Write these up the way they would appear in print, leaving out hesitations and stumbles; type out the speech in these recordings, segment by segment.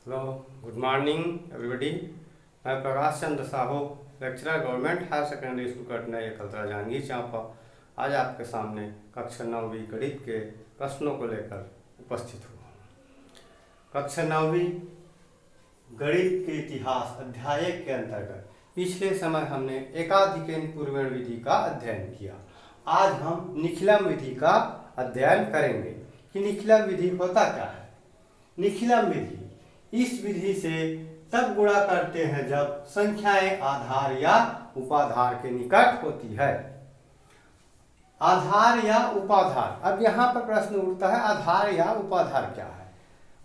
Hello, good morning everybody. मैं Prakash Chandra Sahu, lecturer government higher secondary school Katna Kaltara Janjgir Champa, आज आपके सामने कक्षा 9वीं गणित के प्रश्नों को लेकर उपस्थित हुआ। कक्षा 9वीं गणित के इतिहास अध्याय के अंतर्गत पिछले समय हमने एकाधिकेन पूर्वेण विधि का अध्ययन किया। आज हम निखिलम विधि का अध्ययन करेंगे कि निखिलम विधि होता क्या है। निखिलम विधि, इस विधि से तब गुणा करते हैं जब संख्याएं आधार या उपाधार के निकट होती है। आधार या उपाधार, अब यहाँ पर प्रश्न उठता है आधार या उपाधार क्या है।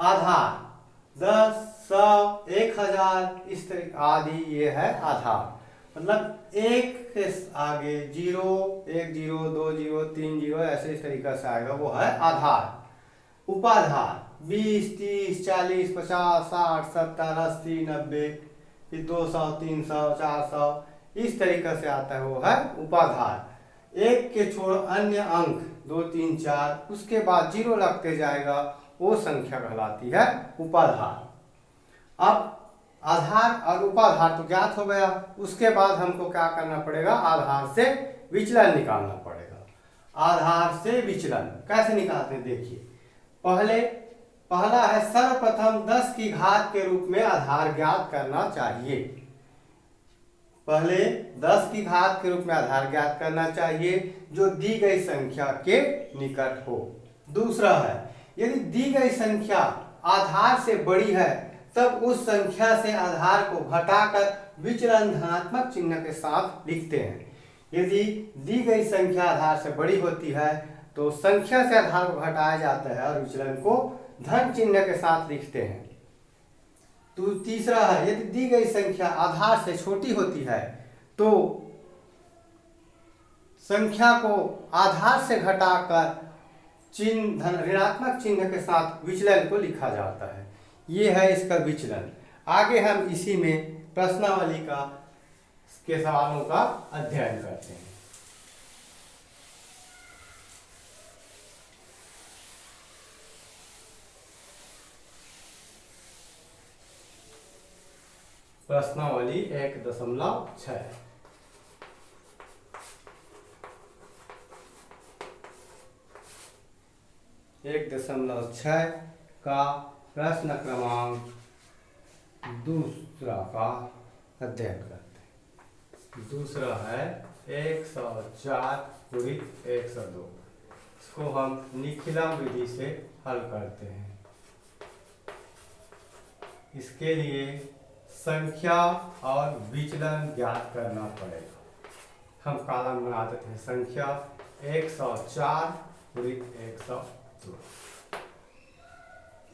आधार 10, 100, 1000 इस तरह आदि, ये है आधार। मतलब एक के आगे 0, 1 0, 2 0, 3 0 ऐसे इस तरीका से आएगा, वो है आधार। उपाधार 20, 30, 40, 50, 60, 70, 80, 90, फिर 200, 300, 400 इस तरीके से आता है, वो है उपाधार। एक के छोड़ अन्य अंक 2, 3, 4 उसके बाद 0 लगते जाएगा, वो संख्या कहलाती है उपाधार। अब आधार और उपाधार तो ज्ञात हो गया, उसके बाद हमको क्या करना पड़ेगा, आधार से विचलन निकालना पड़ेगा। आधार से विचलन कैसे निकालते हैं, देखिए। पहला है सर्वप्रथम 10 की घात के रूप में आधार ज्ञात करना चाहिए। पहले 10 की घात के रूप में आधार ज्ञात करना चाहिए जो दी गई संख्या के निकट हो। दूसरा है, यदि दी गई संख्या आधार से बड़ी है तब उस संख्या से आधार को घटाकर विचलन धनात्मक चिन्ह के साथ लिखते हैं। यदि दी गई संख्या आधार से बड़ी होती है तो संख्या से आधार को घटाया जाता है और विचलन को धन चिन्ह के साथ लिखते हैं। तो तीसरा है, यदि दी गई संख्या आधार से छोटी होती है तो संख्या को आधार से घटाकर चिन्ह ऋणात्मक चिन्ह के साथ विचलन को लिखा जाता है। ये है इसका विचलन। आगे हम इसी में प्रश्नावली के सवालों का अध्ययन करते हैं। प्रश्नावली 1.6 1.6 का प्रश्न क्रमांक दूसरा का अध्ययन करते हैं। दूसरा है 104 गुणित 102। इसको हम निखिलम विधि से हल करते हैं। इसके लिए संख्या और विचलन ज्ञात करना पड़ेगा। हम कॉलम बना देते हैं, संख्या 104 गुणित 102।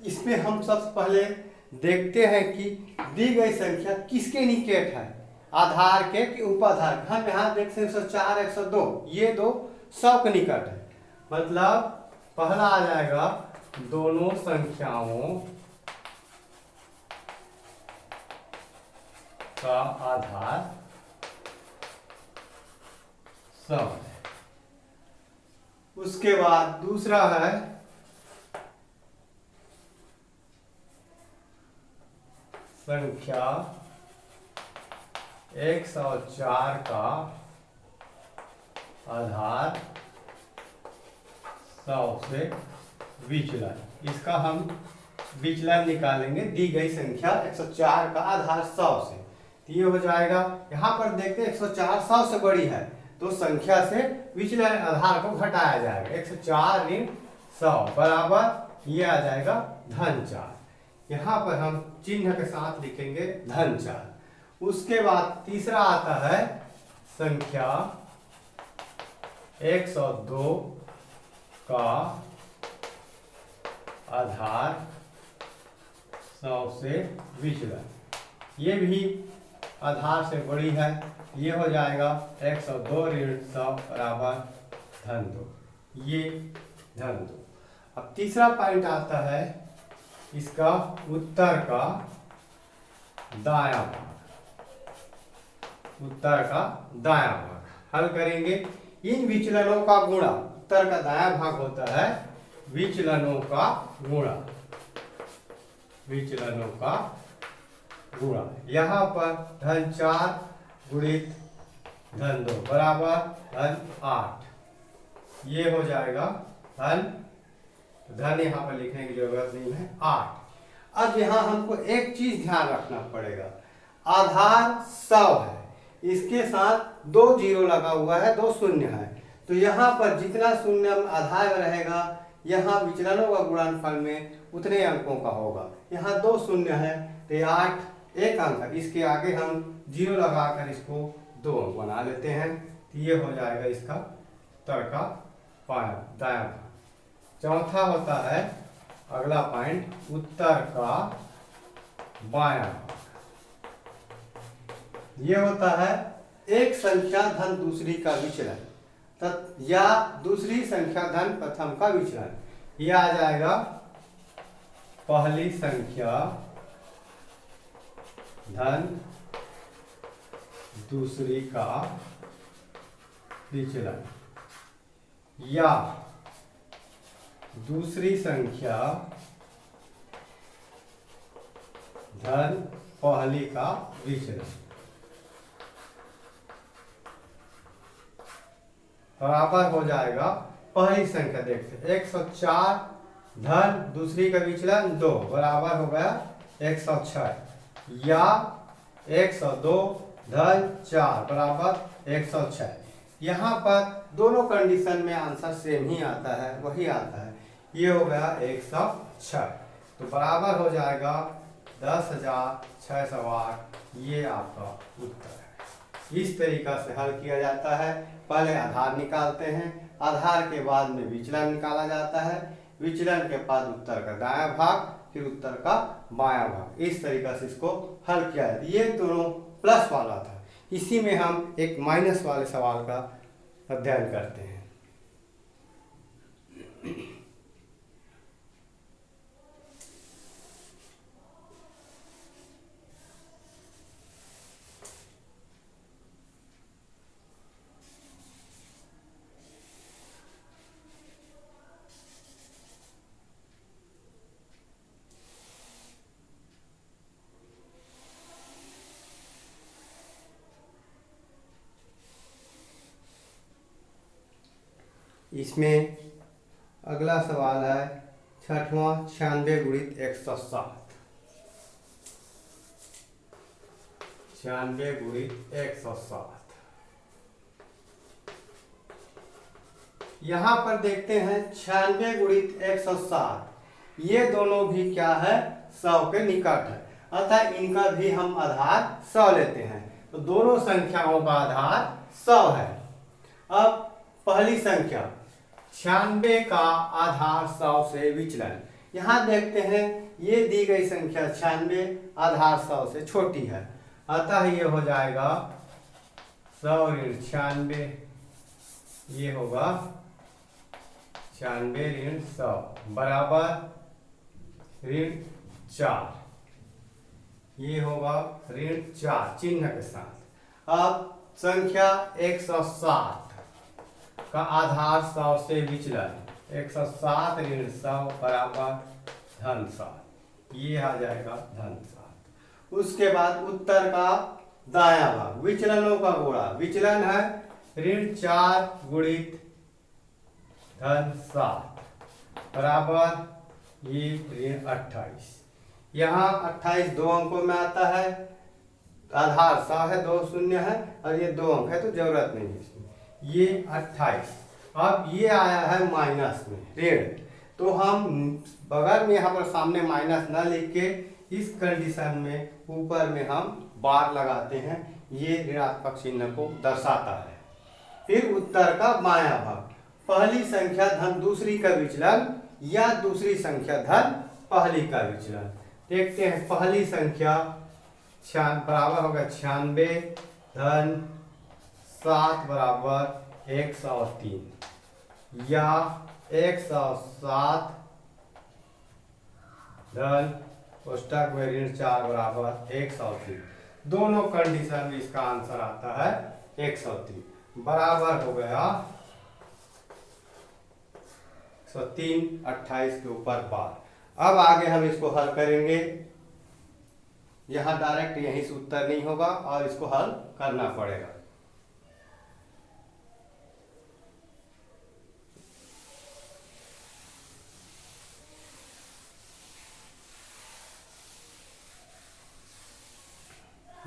इसमें हम सबसे पहले देखते हैं कि दी गई संख्या किसके निकट है, आधार के कि उपाधार। हम यहाँ देखते हैं 104, 102, ये दो 100 के निकट है। मतलब पहला आ जाएगा दोनों संख्याओं का आधार 100 है। उसके बाद दूसरा है संख्या 104 का आधार 100 से विचलन। इसका हम विचलन निकालेंगे दी गई संख्या 104 का आधार 100 से। ये हो जाएगा, यहाँ पर देखते हैं 104 100 से बड़ी है तो संख्या से विचलन आधार को घटाया जाएगा। 104 ऋण 100 बराबर ये आ जाएगा धन 4। यहाँ पर हम चिन्ह के साथ लिखेंगे धन 4। उसके बाद तीसरा आता है संख्या 102 का आधार 100 से विचलन। ये भी आधार से बड़ी है, ये हो जाएगा 102 ऋण 100 बराबर धन 2। ये धन 2। अब तीसरा पॉइंट आता है इसका उत्तर का दायां भाग। उत्तर का दायां भाग हल करेंगे। इन विचलनों का गुणा, उत्तर का दायां भाग होता है विचलनों का गुणा। विचलनों का गुणा। यहाँ पर धन 4 गुणित धन 2 बराबर धन 8। ये हो जाएगा धन यहाँ पर लिखने की जरूरत नहीं है 8। अब यहाँ हमको एक चीज ध्यान रखना पड़ेगा, आधार 100 है, इसके साथ 2 जीरो लगा हुआ है, 2 शून्य है, तो यहाँ पर जितना शून्य आधार में रहेगा यहाँ विचलनों का गुणनफल में उतने अंकों का होगा। यहाँ 2 शून्य है तो 8 एक अंक है, इसके आगे हम जीरो लगाकर इसको 2 अंक बना लेते हैं, तो ये हो जाएगा इसका उत्तर का दायां भाग। चौथा होता है अगला पॉइंट, उत्तर का बायां भाग। ये होता है एक संख्या धन दूसरी का विचलन या दूसरी संख्या धन प्रथम का विचलन। ये आ जाएगा पहली संख्या धन दूसरी का विचलन या दूसरी संख्या धन पहली का विचलन बराबर हो जाएगा पहली संख्या। देखते 104 धन दूसरी का विचलन 2 बराबर हो गया 106 या 102 धन 4 बराबर 106। यहाँ पर दोनों कंडीशन में आंसर सेम ही आता है, वही आता है। ये हो गया 106, तो बराबर हो जाएगा 10,608। ये आपका उत्तर है। इस तरीका से हल किया जाता है। पहले आधार निकालते हैं, आधार के बाद में विचलन निकाला जाता है, विचलन के बाद उत्तर का दायां भाग, फिर उत्तर का बायां भाग। इस तरीका से इसको हल किया जाता है। ये दोनों प्लस वाला था, इसी में हम एक माइनस वाले सवाल का अध्ययन करते हैं। इसमें अगला सवाल है छठवां 96 गुणित 107। 96 गुणित 107। यहाँ पर देखते हैं 96 गुणित 107, ये दोनों भी क्या है 100 के निकट है, अतः इनका भी हम आधार 100 लेते हैं। तो दोनों संख्याओं का आधार 100 है। अब पहली संख्या 96 का आधार 100 से विचलन। यहाँ देखते हैं ये दी गई संख्या 96 आधार 100 से छोटी है, अतः ये हो जाएगा 100 ऋण 96, ये होगा 96 ऋण 100 बराबर ऋण 4, ये होगा ऋण 4 चिन्ह के साथ। अब संख्या 107 का आधार 100 से विचलन, 107 ऋण 100 बराबर धन 7, ये आ जाएगा धन 7। उसके बाद उत्तर का दायां भाग, विचलनों का गुणा। विचलन है ऋण 4 गुणित धन 7 बराबर ये ऋण 28। यहाँ 28 2 अंकों में आता है, आधार 100 है, 2 शून्य है और ये 2 अंक है तो जरूरत नहीं है इसमें। ये 28। अब ये आया है माइनस में ऋण, तो हम बगल में यहाँ पर सामने माइनस न लिख के इस कंडीशन में ऊपर में हम बार लगाते हैं, ये ऋणात्मक चिन्ह को दर्शाता है। फिर उत्तर का बायां भाग, पहली संख्या धन दूसरी का विचलन या दूसरी संख्या धन पहली का विचलन। देखते हैं पहली संख्या बराबर होगा 96 धन 7 बराबर 103 या 107 धन कोष्टक में ऋण 4 बराबर 103। दोनों कंडीशन में इसका आंसर आता है 103 बराबर हो गया 103 28 के ऊपर बार। अब आगे हम इसको हल करेंगे। यहाँ डायरेक्ट यहीं से उत्तर नहीं होगा और इसको हल करना पड़ेगा।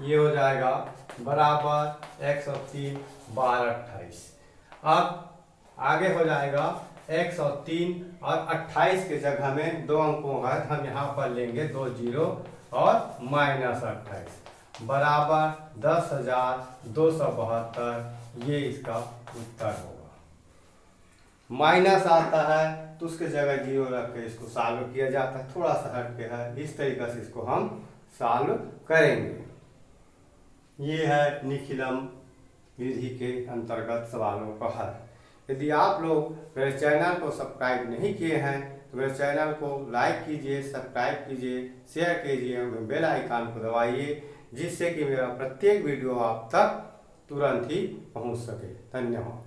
ये हो जाएगा बराबर x और 3 12 28। अब आगे हो जाएगा x और 3 और 28 के जगह में 2 अंकों है, हम यहाँ पर लेंगे 2 जीरो और -28 बराबर 10,272। ये इसका उत्तर होगा। माइनस आता है तो उसके जगह जीरो रख के इसको सॉल्व किया जाता है, थोड़ा सा हट के है, इस तरीके से इसको हम सॉल्व करेंगे। ये है निखिलम विधि के अंतर्गत सवालों का हल। यदि आप लोग मेरे चैनल को सब्सक्राइब नहीं किए हैं तो मेरे चैनल को लाइक कीजिए, सब्सक्राइब कीजिए, शेयर कीजिए, बेल आइकन को दबाइए, जिससे कि मेरा प्रत्येक वीडियो आप तक तुरंत ही पहुंच सके। धन्यवाद।